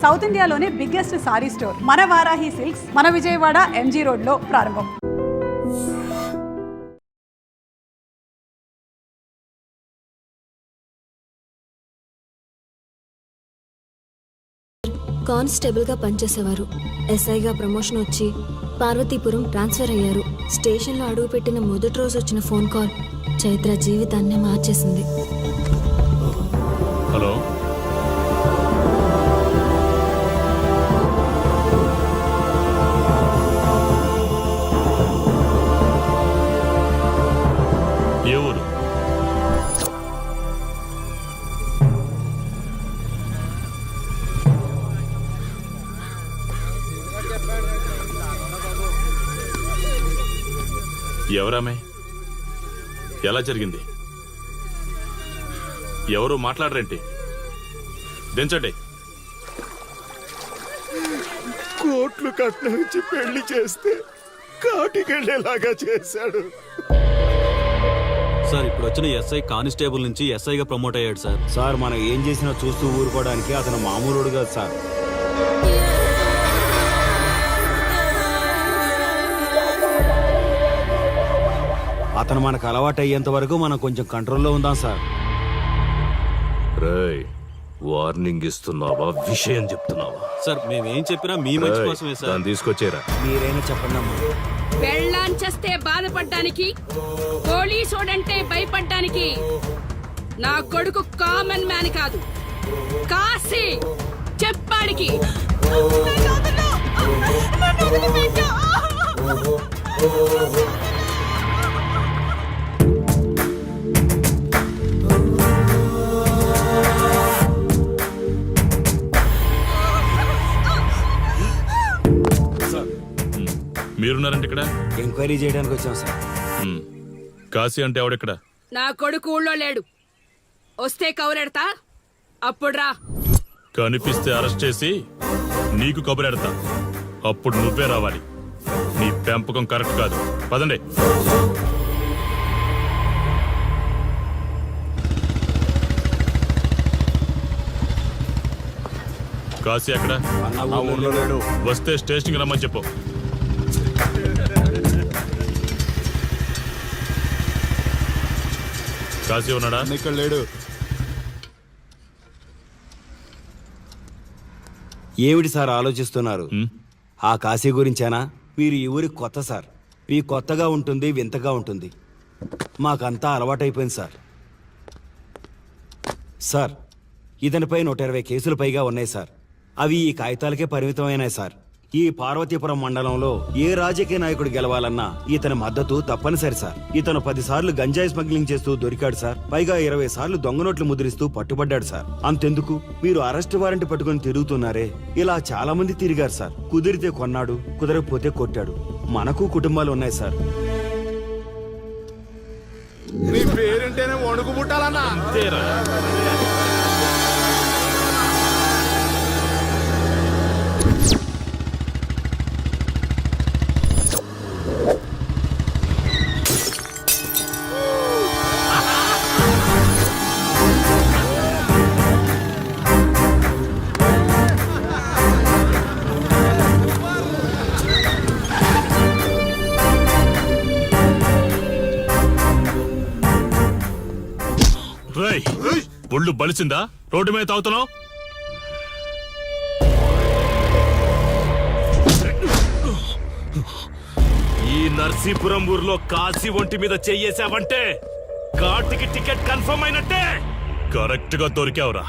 South ఇండియాలోనే biggest sorry store మన Varahi silks మన విజయవాడ ఎంజీ రోడ్లో ప్రారంభం. కానిస్టేబుల్గా పనిచేసేవారు. ఎస్ఐగా ప్రమోషన్ వచ్చి పార్వతీపురం ట్రాన్స్ఫర్ అయ్యారు. స్టేషన్లో అడుగుపెట్టిన మొదటి రోజు వచ్చిన ఫోన్ కాల్ చైత్ర జీవితాన్ని మార్చేసింది. హలో, ఏ ఊరు? ఎవరామే? ఎలా జరిగింది? ఎవరు మాట్లాడరేంటి? దించండి. కోట్లు కట్నం ఇచ్చి పెళ్లి చేస్తే కాటికెళ్ళేలాగా చేశాడు. సార్, ఇప్పుడు వచ్చిన ఎస్ఐ కానిస్టేబుల్ నుంచి ఎస్ఐగా ప్రమోట్ అయ్యాడు సార్. సార్, మనం ఏం చేసినా చూస్తూ ఊరుకోవడానికి అతను మామూలుడు కాదు సార్. అతను మనకు అలవాటు అయ్యేంత వరకు మనం కొంచెం కంట్రోల్లో ఉందాం సార్. రేయ్, వార్నింగ్ ఇస్తున్నావా, విషయం చెప్తున్నావా? సార్, మేమేం చెప్పినా మీ మంచి కోసమే సార్. దాన్ని తీసుకొచ్చేరా. మీరైనా చెప్పండి అమ్మా. పెళ్ళాంచేస్తే బాధపడ్డానికి, పోలీసోడంటే భయపడ్డానికి నా కొడుకు కామన్ మ్యాన్ కాదు, కాశీ చెప్పాడికి. మీరున్నారంటే ఇక్కడ ఎంక్వైరీ చేయడానికి వచ్చాం సార్. కాశీ అంటే ఎవడెక్కడ? నా కొడుకు ఊళ్ళో లేడు. వస్తే కౌరెడతా, అప్పుడు రా. కనిపిస్తే అరెస్ట్ చేసి నీకు కబురెడతా, అప్పుడు నువ్వే రావాలి. నీ పెంపకం కరెక్ట్ కాదు. పదండి. కాశీ ఎక్కడ? ఊర్లో లేడు. వస్తే స్టేషన్కి రమ్మని చెప్పు. కాశీ ఉన్నాడా? ఇక్కడ లేడు. ఏమిటి సార్ ఆలోచిస్తున్నారు? ఆ కాశీ గురించేనా? మీరు ఈ ఊరికి కొత్త సార్. మీ కొత్తగా ఉంటుంది, వింతగా ఉంటుంది. మాకంతా అలవాటైపోయింది సార్. సార్, ఇతనిపై 120 కేసులు పైగా ఉన్నాయి సార్. అవి ఈ కాగితాలకే పరిమితమైనాయి సార్. ఈ పార్వతీపురం మండలంలో ఏ రాజకీయ నాయకుడు గెలవాలన్నా ఇతని మద్దతు తప్పనిసరి సార్. ఇతను 10 సార్లు గంజాయి స్మగ్లింగ్ చేస్తూ దొరికాడు సార్. పైగా 20 సార్లు దొంగ నోట్లు ముద్రిస్తూ పట్టుబడ్డాడు సార్. అంతెందుకు, మీరు అరెస్ట్ వారెంట్ పట్టుకుని తిరుగుతున్నారే, ఇలా చాలా మంది తిరిగారు సార్. కుదిరితే కొన్నాడు, కుదరకపోతే కొట్టాడు. మనకు కుటుంబాలు ఉన్నాయి సార్. నీ పేరుంటేనే వణుకు పుట్టాలన్నా. ఒళ్ళు బలిసిందా? రోడ్డు మీద తాగుతున్నావు? ఈ నర్సీపురం ఊర్లో కాశీ ఒంటి మీద చెయ్యేసావంటే కాటికి టికెట్ కన్ఫర్మ్ అయినట్టే. కరెక్ట్ గా దొరికావురా.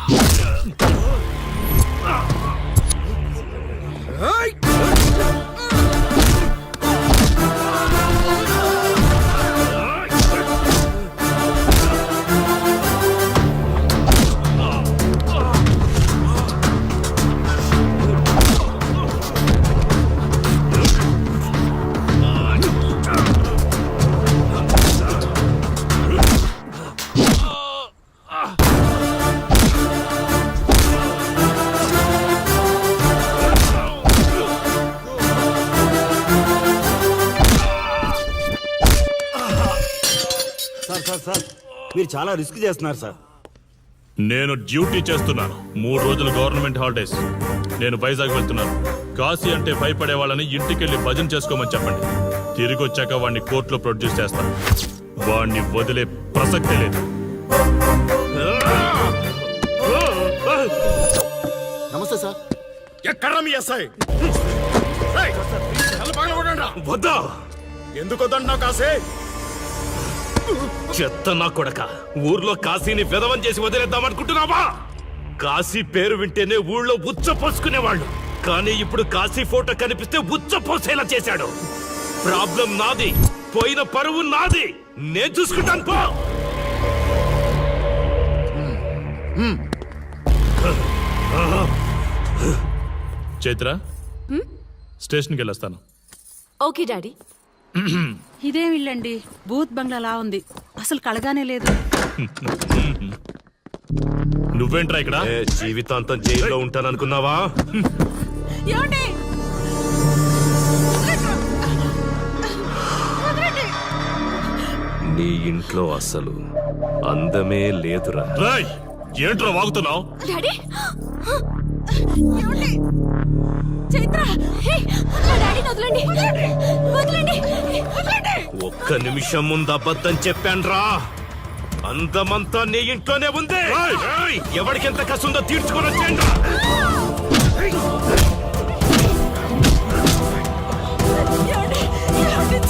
సార్, మీరు చాలా రిస్క్ చేస్తున్నారు సార్. నేను డ్యూటీ చేస్తున్నాను. 3 రోజులు గవర్నమెంట్ హాలిడేస్. నేను వైజాగ్ వెళ్తున్నాను. కాశీ అంటే భయపడే వాళ్ళని ఇంటికెళ్ళి భజన చేసుకోమని చెప్పండి. తిరిగి వచ్చాక వాడిని కోర్టులో ప్రొడ్యూస్ చేస్తాను. వాడిని వదిలే ప్రసక్తే లేదు. నమస్తే సార్. ఎక్కడ మీ ఎస్ఐ? వద్దా? ఎందుకు వద్దంటున్నావు కాసే? చెత్త నా కొడక, ఊర్లో కాశీని విధవం చేసి వదిలేద్దామనుకుంటున్నావా? కాశీ పేరు వింటేనే ఊళ్ళో ఉచ్చ పోసుకునేవాళ్ళు, కానీ ఇప్పుడు కాశీ ఫోటో కనిపిస్తే ఉచ్చ పోసేలా చేశాడు. ప్రాబ్లం నాది, పోయిన పరువు నాది. నేను చూసుకుంటాను పో. చైత్ర, స్టేషన్కి వెళ్ళొస్తాను. Okay daddy. ఇదేం ఇల్లండి, బూత్ బంగ్లాలా ఉంది. అసలు కళగానే లేదు. నువ్వేంట్రా ఇక్కడ? జీవితాంతం జైల్లో ఉంటాననుకున్నావా? ఏమండి? నీ ఇంట్లో అసలు అందమే లేదురా. రాయ్, ఏంట్రా వాగుతున్నావు? డాడీ చైత్ర, మా డాడీని వదలండి, వదలండి. ఒక్క నిమిషం ముందు అబద్ధం చెప్పాన్రా. అందమంతా నీ ఇంట్లోనే ఉంది. ఏయ్, ఎవరికెంత కసుందో తీర్చుకొని వచ్చేయండి.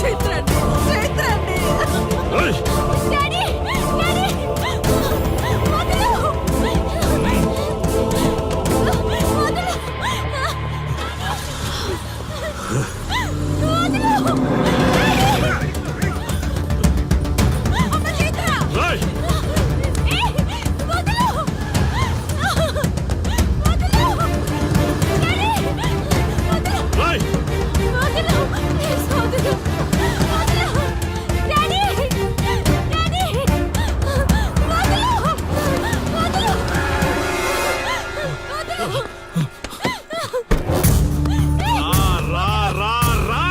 చైత్ర ఏయ్, డాడీ, డాడీ, వదలు. రాయ్, రాయ్. రా, రా, రా.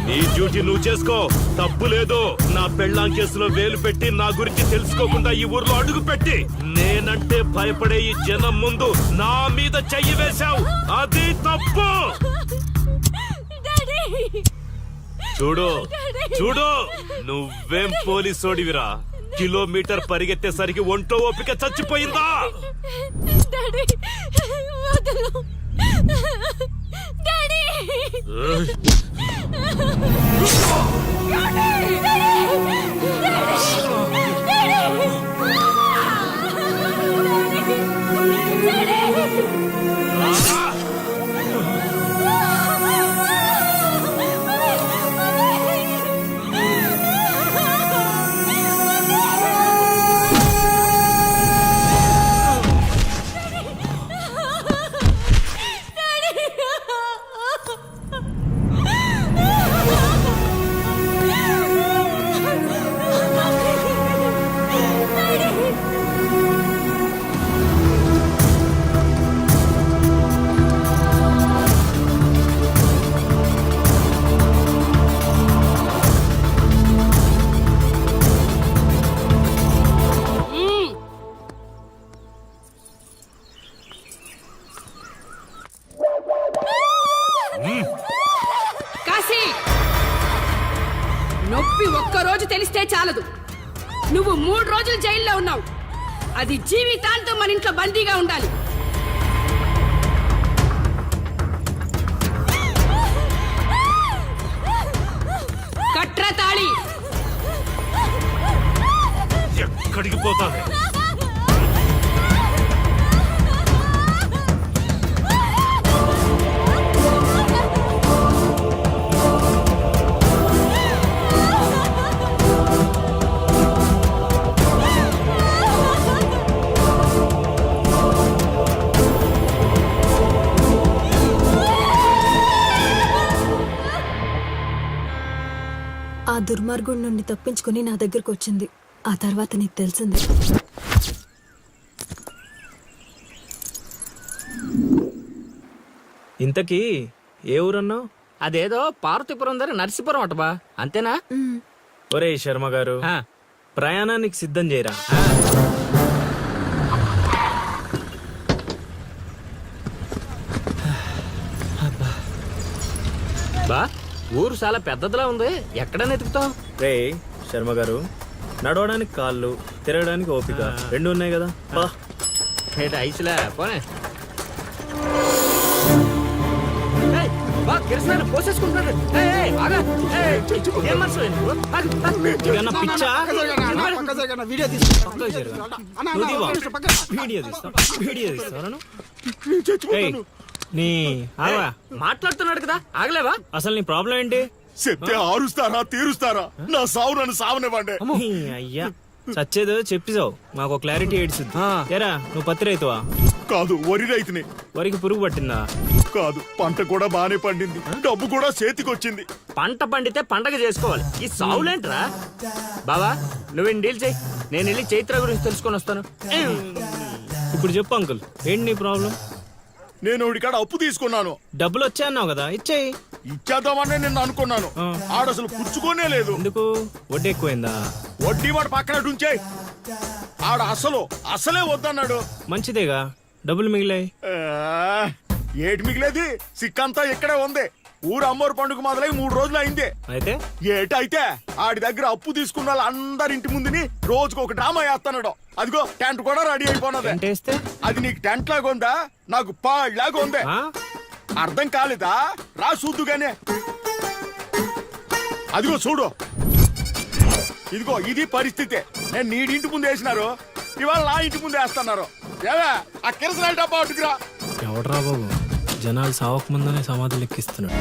నీ డ్యూటీ నువ్వు చేసుకో, తప్పు లేదు. నా పెళ్ళాం కేసులో వేలు పెట్టి నా గురించి తెలుసుకోకుండా ఈ ఊర్లో అడుగు పెట్టి నేనంటే భయపడే ఈ జనం ముందు నా మీద చెయ్యి వేశావు. అది తప్పు. చూడు చూడు, నువ్వేం పోలీసోడివిరా? కిలోమీటర్ పరిగెత్తేసరికి ఒంట్లో ఓపిక చచ్చిపోయిందా? డాడీ వదలు. డాడీ ఏయ్, కాశీ, నొప్పి ఒక్కరోజు తెలిస్తే చాలదు. నువ్వు 3 రోజులు జైల్లో ఉన్నావు. అది జీవితాంతం మన ఇంట్లో బందీగా ఉండాలి. కట్ర తాళి. ఎక్కడికి పోతాను? ఆ దుర్మార్గుడి నుండి తప్పించుకుని నా దగ్గరకు వచ్చింది. ఆ తర్వాత నీకు తెలిసింది. ఇంతకీ ఏ ఊరన్నావు? అదేదో పార్వతీపురం దగ్గర నర్సీపురం అటబా, అంతేనా? ఒరే శర్మ గారు, ప్రయాణానికి సిద్ధం చేయరా. బా ఊరు చాలా పెద్దదిలా ఉంది ఎక్కడైనా ఎతుకుతాం. రే శర్మ గారు, నడవడానికి కాళ్ళు, తిరగడానికి ఓపిక రెండు ఉన్నాయి కదా. పద. ఏంటి ఐసులా పోనే. ఏయ్, బా కిరసనాయలు పోసేసుకుంటున్నాడు. ఏయ్, ఏయ్, ఆగు. ఏయ్, ఏం మనసు నువ్వు? ఆగు, ఆగు. ఇదన్నా పిచ్చా? వీడియో తీస్తా. పక్కకు జరుగు. నువ్వు తీవా? వీడియో తీస్తా. వీడియో తీస్తాను. నీ ఆగా మాట్లాడుతున్నాడు కదా ఆగలేవా? అసలు నీ ప్రాబ్లం ఏంటి? చెప్తే ఆరుస్తారా తీరుస్తారా? నా సావు నన్ను సావనివ్వండి. నీ అయ్యా చచ్చేదో చెప్పిసావు, మాకు క్లారిటీ ఏడ్చుద్ది. ఏరా నువ్వు పత్తి రైతువా? కాదు, వరి రైతుని. వరికి పురుగు పట్టిందా? కాదు, పంట కూడా బానే పండింది, డబ్బు కూడా చేతికొచ్చింది. పంట పండితే పండగ చేసుకోవాలి. ఈ సావులేంట్రా? బావా నువ్వు డీల్ చేయి, నేను వెళ్ళి చైత్ర గురించి తెలుసుకొని వస్తాను. ఇప్పుడు చెప్పు అంకుల్, ఏంటి నీ ప్రాబ్లం? నేను ఒకటికాడ అప్పు తీసుకున్నాను. డబ్బులు వచ్చాయన్నావు కదా, ఇచ్చేయి. ఇచ్చేద్దామని నేను అనుకున్నాను. ఆడసలు పుచ్చుకోనే లేదు. ఎందుకు? వడ్డీ ఎక్కువైందా? వడ్డీ వాడు పక్కన ఉంచే. ఆడ అసలే వద్దన్నాడు. మంచిదేగా, డబ్బులు మిగిలాయి. ఏటి మిగిలేది? సిక్కంతా ఇక్కడే ఉంది. ఊరు అమ్మోరు పండుగ మొదలై 3 రోజులు అయింది. అయితే ఏటైతే ఆడి దగ్గర అప్పు తీసుకున్న వాళ్ళు అందరి ఇంటి ముందుని రోజుకు ఒక డ్రామా వేస్తున్నాడు. అదిగో టెంట్ కూడా రెడీ అయిపోయినది. టెంట్ వేస్తే? అది నీకు టెంట్ లాగా ఉందా? నాకు పాళ్ళలాగా ఉంది. ఆ? అర్థం కాలేదా? రా చూద్దుగానే. అదిగో చూడు, ఇదిగో ఇది పరిస్థితి. నేను నీడింటి ముందు వేసినారు, ఇవాళ నా ఇంటి ముందు వేస్తున్నారు. ఏవే ఆ కిరసనాయిల్ డబ్బా అటుకురా. ఎవడరా బాబు, జనాలు సావక ముందనే సమాధులు ఎక్కిస్తున్నాడు.